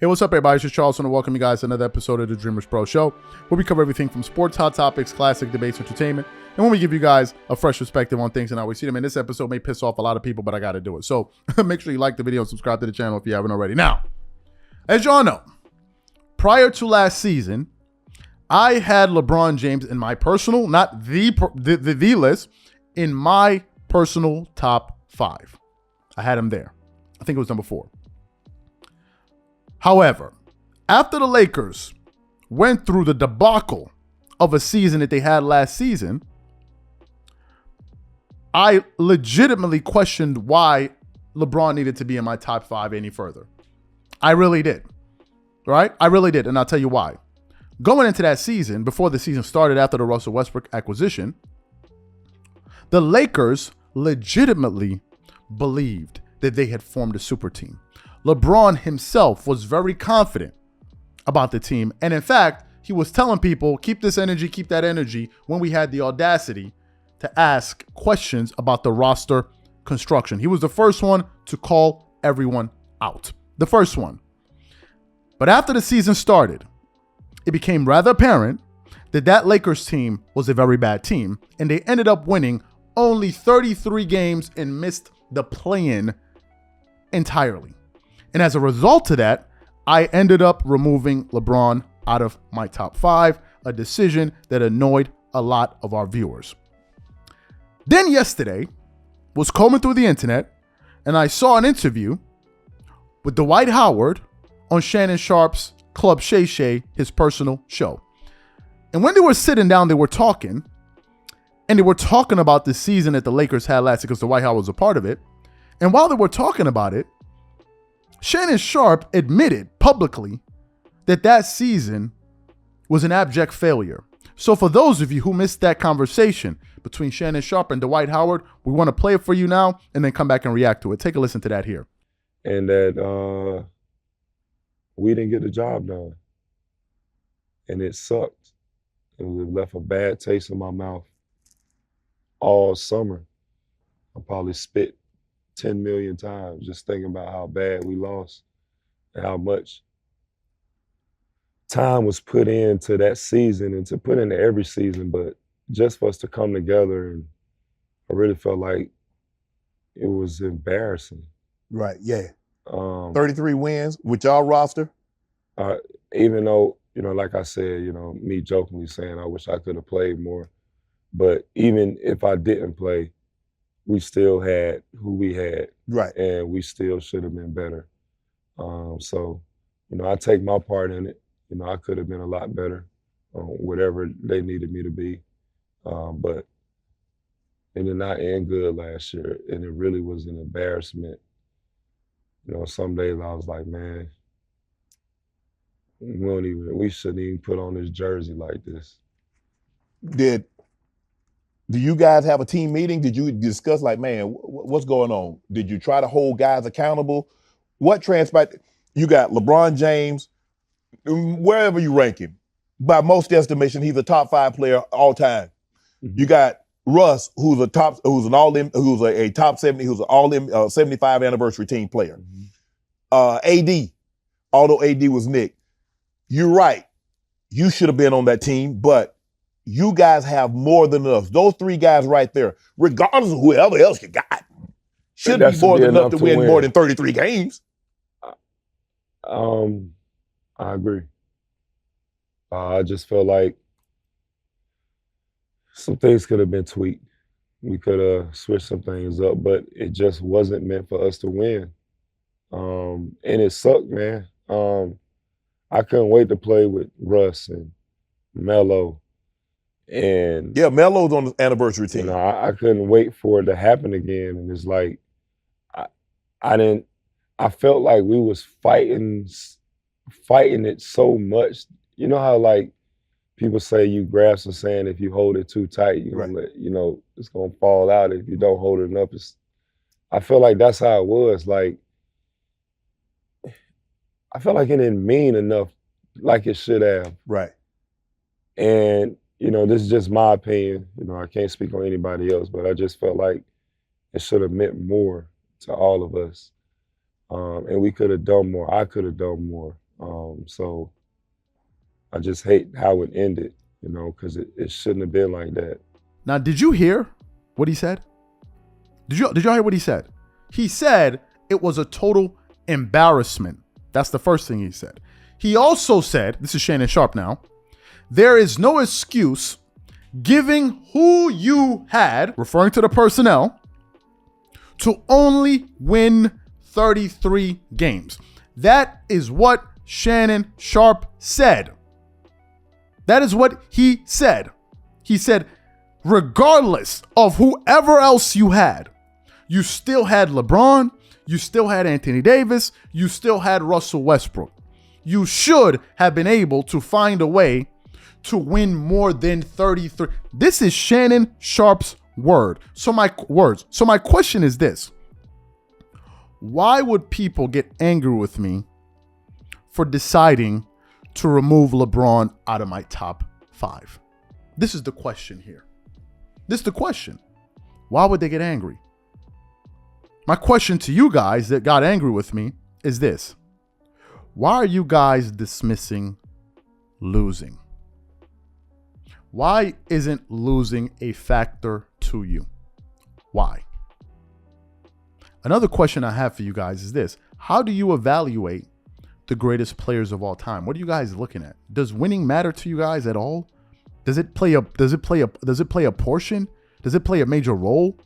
Hey, what's up, everybody? It's just Charles, and welcome you guys to another episode of the Dreamerspro Show, where we cover everything from sports, hot topics, classic debates, entertainment, and when we give you guys a fresh perspective on things and how we see them. And this episode may piss off a lot of people, but I got to do it. So make sure you like the video and subscribe to the channel if you haven't already. Now, as y'all know, prior to last season, I had LeBron James in my personal, not the list, in my personal top 5. I had him there. I think it was number 4. However, after the Lakers went through the debacle of a season that they had last season, I legitimately questioned why LeBron needed to be in my top 5 any further. I really did. Right? I really did, and I'll tell you why. Going into that season, before the season started after the Russell Westbrook acquisition, the Lakers legitimately believed that they had formed a super team. LeBron himself was very confident about the team. And in fact, he was telling people, keep this energy, keep that energy, when we had the audacity to ask questions about the roster construction. He was the first one to call everyone out. The first one. But after the season started, it became rather apparent that that Lakers team was a very bad team. And they ended up winning only 33 games and missed the play-in entirely. And as a result of that, I ended up removing LeBron out of my top 5, a decision that annoyed a lot of our viewers. Then yesterday, was combing through the internet, and I saw an interview with Dwight Howard on Shannon Sharpe's Club Shay Shay, his personal show. And when they were sitting down, they were talking, and they were talking about the season that the Lakers had last year because Dwight Howard was a part of it. And while they were talking about it, Shannon Sharpe admitted publicly that that season was an abject failure. So for those of you who missed that conversation between Shannon Sharpe and Dwight Howard, we want to play it for you now and then come back and react to it. Take a listen to that here. And that we didn't get the job done. And it sucked. It left a bad taste in my mouth all summer. I probably spit 10 million times just thinking about how bad we lost and how much time was put into that season and to put into every season, but just for us to come together, and I really felt like it was embarrassing. Right, yeah. 33 wins with y'all roster? Even though, like I said, me jokingly saying I wish I could have played more, but even if I didn't play, we still had who we had, right? And we still should have been better. So, I take my part in it. I could have been a lot better on whatever they needed me to be. But it did not end good last year, and it really was an embarrassment. Some days I was like, man, we shouldn't even put on this jersey like this. Do you guys have a team meeting? Did you discuss like, man, what's going on? Did you try to hold guys accountable? What transpired? You got LeBron James, wherever you rank him, by most estimation, he's a top 5 player all time. Mm-hmm. You got Russ, who's a top 70, who's an all 75 anniversary team player. Mm-hmm. AD, although AD was Nick, you're right. You should have been on that team, but you guys have more than enough. Those 3 guys right there, regardless of whoever else you got, should be more than enough to win more than 33 games. I agree. I just feel like some things could have been tweaked. We could have switched some things up, but it just wasn't meant for us to win. And it sucked, man. I couldn't wait to play with Russ and Melo. And yeah, Melo's on the anniversary team. I couldn't wait for it to happen again. And it's like, I felt like we was fighting it so much. You know how like people say you grasp the sand, if you hold it too tight, it's gonna fall out. If you don't hold it enough, I feel like that's how it was. Like, I felt like it didn't mean enough like it should have. Right. And this is just my opinion. I can't speak on anybody else, but I just felt like it should have meant more to all of us. And we could have done more. I could have done more. So I just hate how it ended, you know, because it shouldn't have been like that. Now, did you hear what he said? Did y'all hear what he said? He said it was a total embarrassment. That's the first thing he said. He also said, this is Shannon Sharpe now, there is no excuse giving who you had, referring to the personnel, to only win 33 games. That is what Shannon Sharpe said. That is what he said. He said, regardless of whoever else you had, you still had LeBron, you still had Anthony Davis, you still had Russell Westbrook. You should have been able to find a way to win more than 33. This is Shannon Sharpe's word. So my question is this. Why would people get angry with me for deciding to remove LeBron out of my top 5? This is the question here. This is the question. Why would they get angry? My question to you guys that got angry with me is this. Why are you guys dismissing losing? Why isn't losing a factor to you? Why? Another question I have for you guys is this. How do you evaluate the greatest players of all time? What are you guys looking at? Does winning matter to you guys at all? Does it play a portion? Does it play a major role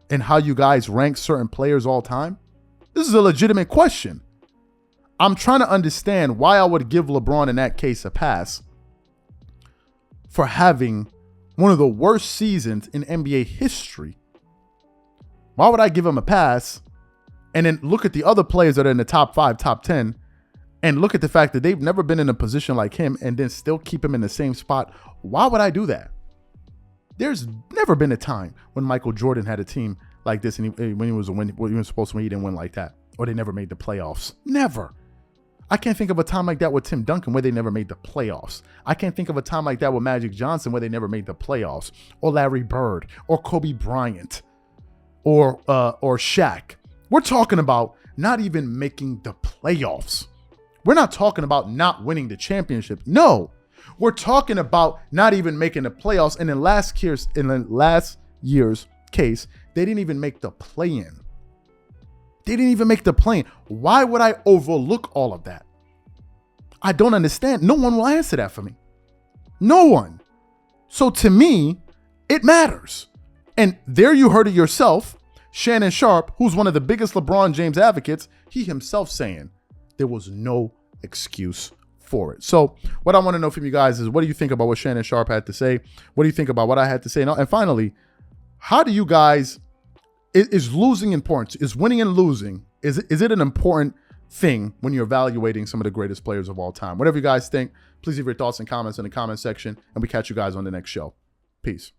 in how you guys rank certain players all time? This is a legitimate question. I'm trying to understand why I would give LeBron in that case a pass for having one of the worst seasons in NBA history. Why would I give him a pass and then look at the other players that are in the top 5, top 10, and look at the fact that they've never been in a position like him and then still keep him in the same spot? Why would I do that? There's never been a time when Michael Jordan had a team like this and when he was supposed to win, he didn't win like that. Or they never made the playoffs. Never. I can't think of a time like that with Tim Duncan where they never made the playoffs. I can't think of a time like that with Magic Johnson where they never made the playoffs. Or Larry Bird. Or Kobe Bryant. Or Shaq. We're talking about not even making the playoffs. We're not talking about not winning the championship. No. We're talking about not even making the playoffs. And in last year's case, they didn't even make the play-in. They didn't even make the play-in. Why would I overlook all of that? I don't understand. No one will answer that for me. No one. So to me, it matters. And there you heard it yourself. Shannon Sharpe, who's one of the biggest LeBron James advocates, he himself saying there was no excuse for it. So what I want to know from you guys is, what do you think about what Shannon Sharpe had to say? What do you think about what I had to say? And finally, how do you guys, is losing important? Is winning and losing, is it an important thing when you're evaluating some of the greatest players of all time? Whatever you guys think, please leave your thoughts and comments in the comment section, and we catch you guys on the next show. Peace.